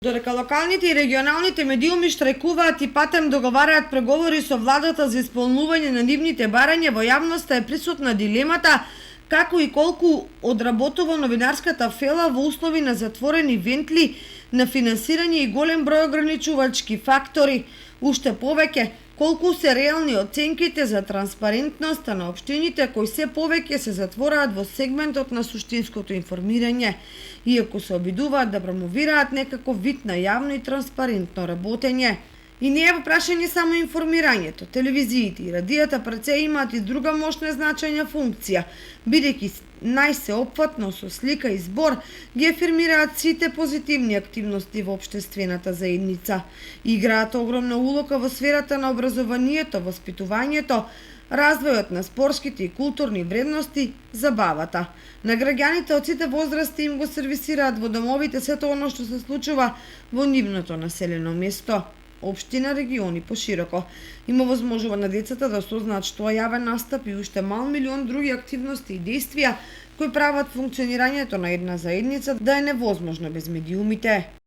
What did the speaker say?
Додека локалните и регионалните медиуми штрajкуваат и патем договараат преговори со владата за исполнување на нивните барања, во јавноста е присутна дилемата како и колку одработува новинарската фела во услови на затворени вентли на финансирање и голем број ограничувачки фактори. Уште повеќе, колку се реални оценките за транспарентноста на општините кои се повеќе се затвораат во сегментот на суштинското информирање, иако се обидуваат да промовираат некако вид на јавно и транспарентно работење. И не е во прашање само информирањето, телевизиите и радијата пред се имаат и друга мощна и значајна функција, бидејќи најсеопфатно со слика и збор ги афирмираат сите позитивни активности во општествената заедница. Играат огромна улога во сферата на образованието, воспитувањето, развојот на спортските и културни вредности, забавата. На граѓаните од сите возрасти им го сервисираат во домовите сето оно што се случува во нивното населено место, општина, региони пошироко. Има возможува на децата да сознаат што е јавен настап и уште мал милион други активности и действија кои прават функционирањето на една заедница да е невозможно без медиумите.